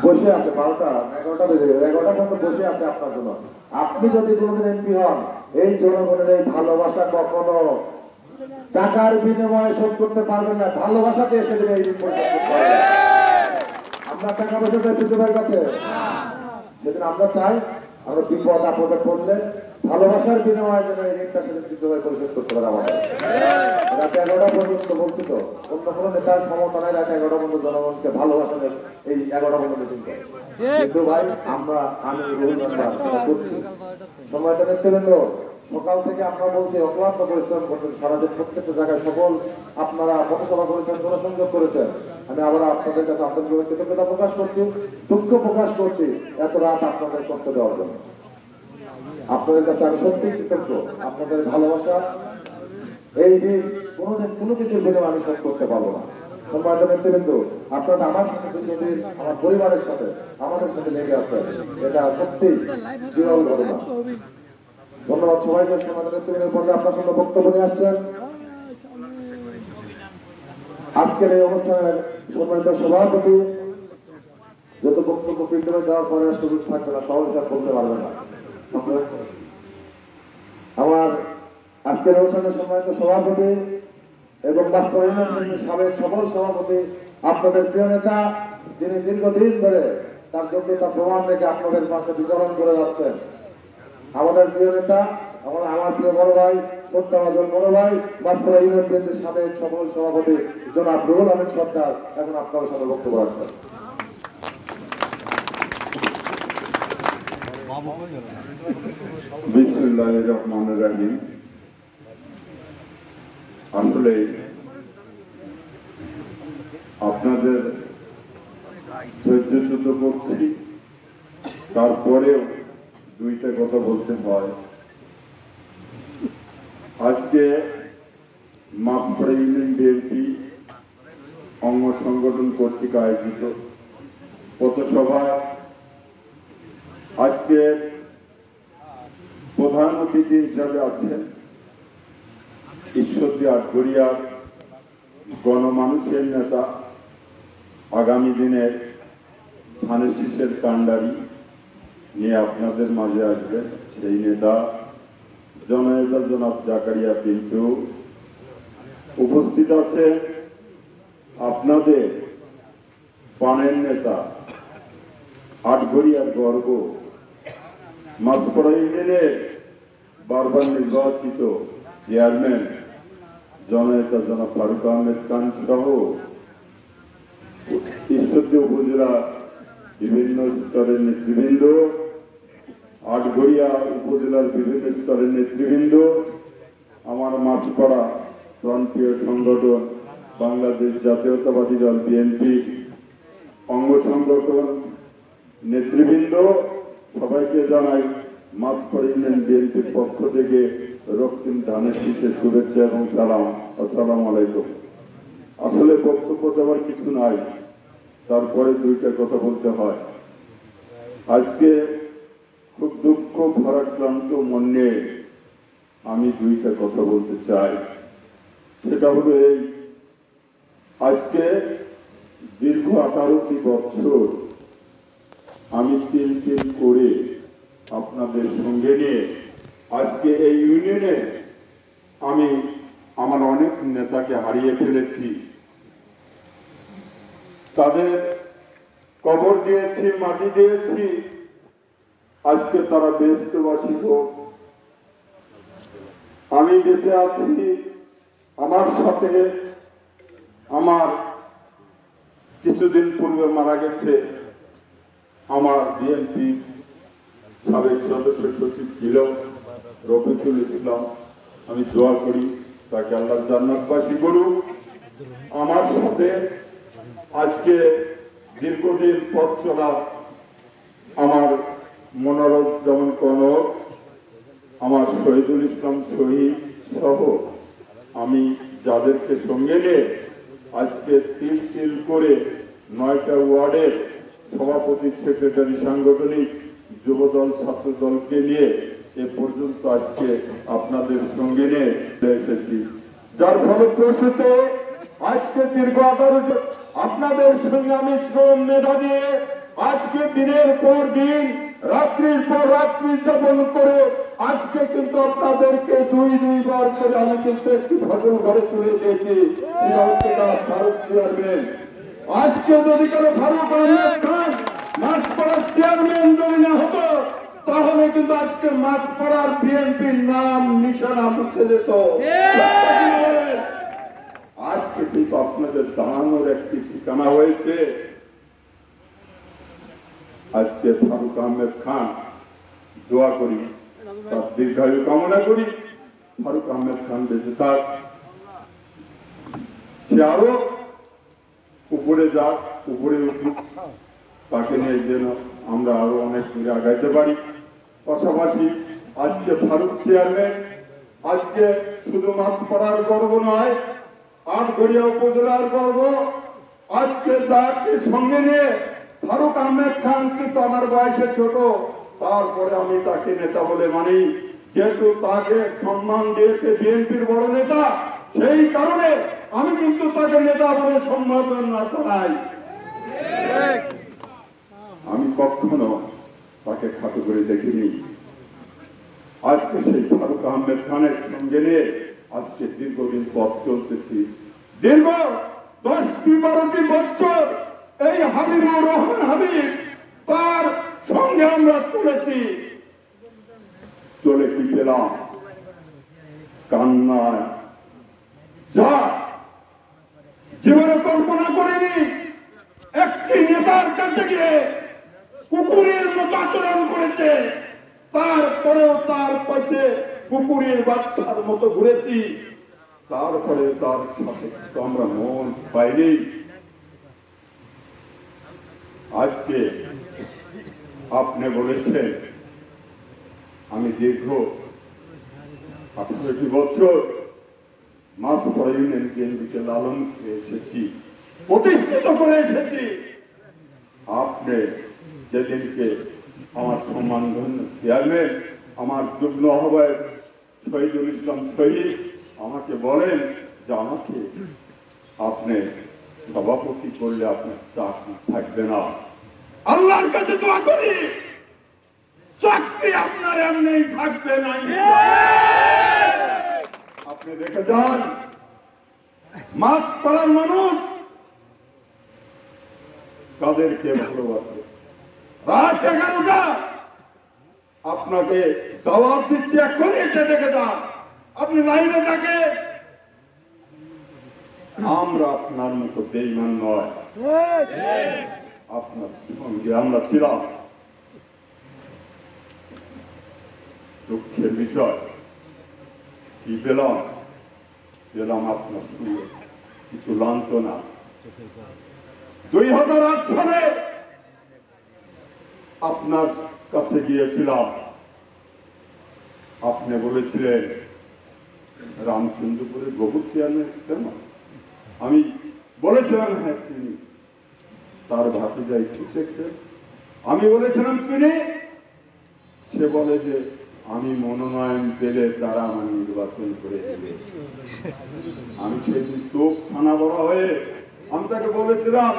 বসে আছে 12টা 11টা বেজে গেছে, 11টা পর্যন্ত বসে আছে আপনার জন্য। আপনি যদি কোনোদিন এমপি হন, এই জনগণের এই ভালোবাসা কখনো টাকার বিনিময়ে শোধ করতে পারবেন না, ভালোবাসা দিয়ে সেদিন এই ঋণ পরিশোধ করতে পারবেন। আমরা টাকা পয়সা চাই পিতৃভাইয়ের কাছে, সেদিন আমরা চাই আমরা বিপদ আপদে পড়লে ভালোবাসার বিনিময়ে যেন এই ঋণটা সেদিন পিতৃভাই পরিশোধ করতে পারে। আমাদের রাত 11টা পর্যন্ত বলছি তো, অন্য কোনো নেতার ক্ষমতা নাই রাত 11টা পর্যন্ত জনগণকে ভালোবাসার এই 11টা পর্যন্ত মিটিং করে। কিন্তু ভাই আমি করছি সময়টা নেতৃবৃন্দ, সকাল থেকে আমরা বলছি অক্লান্ত পরিশ্রম করছেন, সারাদিন প্রত্যেকটা জায়গায় সকল আপনারা পথসভা করেছেন, জনসংযোগ করেছেন। আমি আবার আপনাদের কাছে আন্তরিকভাবে কৃতজ্ঞতা প্রকাশ করছি, দুঃখ প্রকাশ করছি এত রাত আপনাদের কষ্ট দেওয়ার জন্য। আপনাদের কাছে আমি সত্যি কৃতজ্ঞ, আপনাদের ভালোবাসা এই দিন কোনোদিন কোনো কিছুর বিনিময়ে আমি শোধ করতে পারবো না। সম্মানিত নেতৃবৃন্দ, আপনারা আমার সাথে যদি আমার পরিবারের সাথে আমাদের সাথে লেগে আছে, এটা সত্যি বিরল ঘটনা। ধন্যবাদ সবাইকে। সম্মানিত নেতৃবৃন্দের পর্যায়ে আপনার সঙ্গে বক্তব্য নিয়ে আসছেন আজকের এই অনুষ্ঠানের সম্মানিত সভাপতি। যত বক্তব্য ফিল্ডে দেওয়ার পরে সুযোগ থাকবে না, সহজ হিসাব করতে পারবে না। আমার আজকের অনুষ্ঠানের সম্মানিত সভাপতি এবং সাবেক সকল সভাপতি, আপনাদের প্রিয় নেতা, যিনি দীর্ঘদিন ধরে তার যোগ্যতা প্রমাণ রেখে আপনাদের পাশে বিচরণ করে যাচ্ছেন, আমাদের প্রিয় নেতা, আমার প্রিয় বড় ভাই, শ্রদ্ধাভাজন বড় ভাই, বাঁশপাড়া ইউনিয়ন বিএনপির সাবেক সকল সভাপতি জনাব রুহুল আমিন সরকার এখন আপনাদের সাথে বক্তব্য রাখছেন। বিসমিল্লাহির রহমানির রহিম। আসলে আপনাদের ধৈর্যচ্যুত করছি, তারপরেও দুইটা কথা বলতে হয়। আজকে মাছপাড়া ইউনিয়ন বিএনপি অঙ্গ সংগঠন কর্তৃক আয়োজিত পথসভায় আজকে প্রধান অতিথি হিসাবে আছেন ঈশ্বরদী আটঘরিয়ার গণমানুষের নেতা, আগামী দিনের ধানের শীষের কাণ্ডারি নিয়ে আপনাদের মাঝে আসবেন সেই নেতা জননেতা জনাব জাকারিয়া পিন্টু। উপস্থিত আছে আপনাদের পানের নেতা, আটঘরিয়ার গর্ব, মাছপাড়া ইউনিয়নের বারবার নির্বাচিত চেয়ারম্যান জননেতা জনাব ফারুক আহমেদ খান সহ ঈশ্বরদী উপজেলা বিভিন্ন স্তরের নেতৃবৃন্দ, আটঘরিয়া উপজেলার বিভিন্ন স্তরের নেতৃবৃন্দ, আমার মাছপাড়া প্রান্তীয় সংগঠন বাংলাদেশ জাতীয়তাবাদী দল বিএনপি অঙ্গ সংগঠন নেতৃবৃন্দ, সবাইকে জানাই মাছপাড়া ইউনিয়ন বিএনপির পক্ষ থেকে রক্তিম ধানের শীষের শুভেচ্ছা এবং সালাম। আসসালামু আলাইকুম। আসলে বক্তব্য দেওয়ার কিছু নাই, তারপরে দুইটা কথা বলতে হয়। আজকে খুব দুঃখ ভারাক্রান্ত মন নিয়ে আমি দুইটা কথা বলতে চাই। সেটা হলো এই, আজকে দীর্ঘ 18টি বছর আমি তিল করে আপনাদের সঙ্গে নিয়ে আজকে এই ইউনিয়নে আমি আমার অনেক নেতাকে হারিয়ে ফেলেছি, তাদের কবর দিয়েছি, মাটি দিয়েছি। আজকে তারা বেহেশতবাসী হোক, আমি বেঁচে আছি। আমার সাথে আমার কিছুদিন পূর্বে মারা গেছে আমার বিএনপি সাবেক সদস্য সচিব ছিল রফিকুল ইসলাম। আমি দোয়া করি তাকে আল্লাহ জান্নাতবাসী করুক। আমার সাথে আজকে দীর্ঘদিন পথ চলা আমার মনোরম যেমন কনক, আমার শহীদুল ইসলাম শহীদ সহ আমি যাদেরকে সঙ্গে নিয়ে আজকে তিল করে 9টা ওয়ার্ডের সভাপতি, সেক্রেটারি, সাংগঠনিক, যুবদল, ছাত্র দলকে নিয়ে এ পর্যন্ত আজকে আপনাদের সঙ্গে নিয়ে এসেছি, যার ফলপ্রসূত আজকে দীর্ঘ আপনাদের সঙ্গে আমি শ্রম মেধা দিয়ে আজকে দিনের পর দিন রাত্রির পর রাত্রি যাপন করে আজকে কিন্তু আপনাদেরকে দুইবার করে আমি কিন্তু একটি ফসল ঘরে তুলে দিয়েছি। সেটা হচ্ছে ফারুক চেয়ারম্যান। আজকে যদি কোনো ফারুক আহমেদ খান মাছপাড়ার চেয়ারম্যান যদি না হতো তাহলে কিন্তু আজকে মাছপাড়ার বিএনপির নাম নিশানা মুছে যেত। আজকে কিন্তু আপনাদের দাঁড়ানোর একটি ঠিকানা হয়েছে। আজকে ফারুক আহমেদ খান দোয়া করি, তার দীর্ঘায়ু কামনা করি। ফারুক আহমেদ খান বেঁচে থাক, সে আরো উপরে যাক, উপরে উঠুক, তাকে নিয়ে যেন আমরা আরো অনেক দূরে আগাইতে পারি। পাশাপাশি আজকে ফারুক চেয়ারম্যান আজকে শুধু মাছপাড়ার গর্ব নয়, আটঘরিয়া উপজেলার গর্ব। আজকে যাকে সঙ্গে নিয়ে ফারুক আহমেদ খান কিন্তু আমার বয়সে ছোট, তারপরে আমি তাকে নেতা বলে মানি, যেহেতু তাকে সম্মান দিয়েছে বিএনপির বড় নেতা, সেই কারণে আমি কিন্তু তাকে নেতা বলে সম্বোধনা জানাই। আমি কখনো তাকে খাটো করে দেখিনি। আজকে সেই ফারুক আহমেদ খানের সঙ্গে নিয়ে আজকে দীর্ঘদিন পথ চলতেছি। দীর্ঘ 10-12 বছর এই হাবিবুর রহমান হাবিব তার সঙ্গে আমরা চলেছি। চলে কি পেলাম? কান্নায় যা জীবনে কল্পনা করিনি। একটি নেতার কাছে গিয়ে কুকুরের মতো আচরণ করেছে, তারপরেও তার কাছে কুকুরের বাচ্চার মতো ঘুরেছি, তারপরে তার সাথে আমরা মন পাইনি। আজকে আপনি বলেছেন আমি দীর্ঘ 18 বছর মাছপাড়া ইউনিয়ন বিএনপিকে লালন করে এসেছি, প্রতিষ্ঠিত করে এসেছি। আপনি যেদিনকে আমার সম্মানধন্য চেয়ারম্যান, আমার যুগ্ম আহ্বায়ক শহীদুল ইসলাম শহীদ আমাকে বলেন যে আমাকে আপনি সভাপতি করলে আপনার চাকরি থাকবে না। আল্লাহর কাছে দোয়া করি চাকরি আপনার এমনি থাকবে না। আপনি দেখে যান মাছপাড়ার মানুষ তাদেরকে ভালোবাসে। রাত 11টা আপনাকে দাওয়াত দিচ্ছি, এক্ষুনি এসে দেখে যান। আপনি লাইনে থাকে, আমরা আপনার মতো বেঈমান নয়, আপনার সঙ্গে আমরা ছিলাম। দুঃখের বিষয় কি পেলাম? পেলাম আপনার সঙ্গে কিছু লাঞ্ছনা। 2008 সালে আপনার কাছে গিয়েছিলাম, আপনি বলেছিলেন রামচন্দ্রপুরের গোবর চেয়ারম্যান। আমি বলেছিলাম হ্যাঁ চিনি। তার ভাতিজা ঠিক। আমি বলেছিলাম চিনি। সে বলে যে আমি মনোনয়ন পেলে তারা আমার নির্বাচন করে দেবে। আমি সেদিন চোখ ছানা বড়া হয়ে আমি তাকে বলেছিলাম,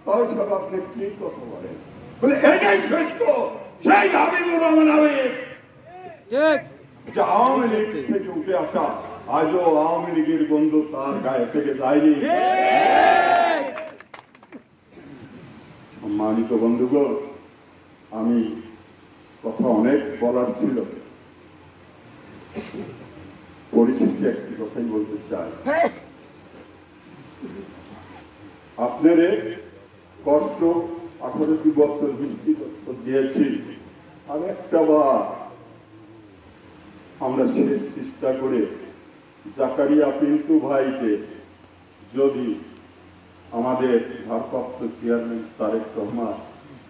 তাও সব আপনি কি কথা বলেন? বলে এটাই সত্য। সেই হাবিবুর রহমান হাবিব যে আওয়ামী লীগ থেকে উঠে আসা, আজও আওয়ামী লীগের গন্ধ তার গায়ে থেকে যায়নি। সম্মানিত বন্ধুগণ, আমি কথা অনেক বলার ছিল, পরিশেষে একটি কথাই বলতে চাই। আপনার কষ্ট 18 বছর 20 বছর দিয়েছি, আর একটা বার আমরা শেষ চেষ্টা করে জাকারিয়া পিন্টু ভাইকে যদি আমাদের ভারপ্রাপ্ত চেয়ারম্যান তারেক রহমান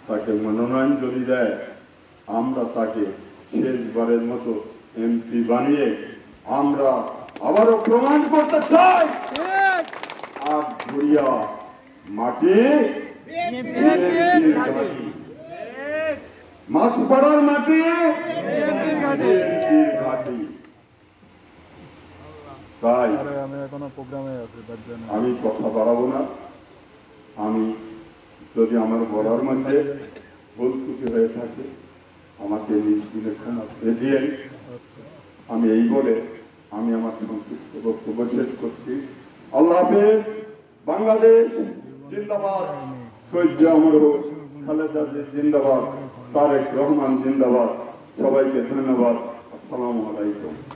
তাকে মনোনয়ন যদি দেয়, আমরা তাকে শেষবারের মতো এমপি বানিয়ে আমরা আবারও প্রমাণ করতে চাই আর ঘুরিয়া মাটি মাছপাড়ার মাটি মাটি। তাই আমি কথা বাড়াবো না, আমি যদি আমার বলার মধ্যে ভুল ত্রুটি হয়ে থাকে আমাকে নিজ দিনে ক্ষমা করে দিয়ে আমি এই বলে আমি আমার সংক্ষিপ্ত বক্তব্য শেষ করছি। আল্লাহ হাফেজ। বাংলাদেশ জিন্দাবাদ। সৈয়দ আমর খালেদা জিন্দাবাদ। তারেক রহমান জিন্দাবাদ। সবাইকে ধন্যবাদ। আসসালামু আলাইকুম।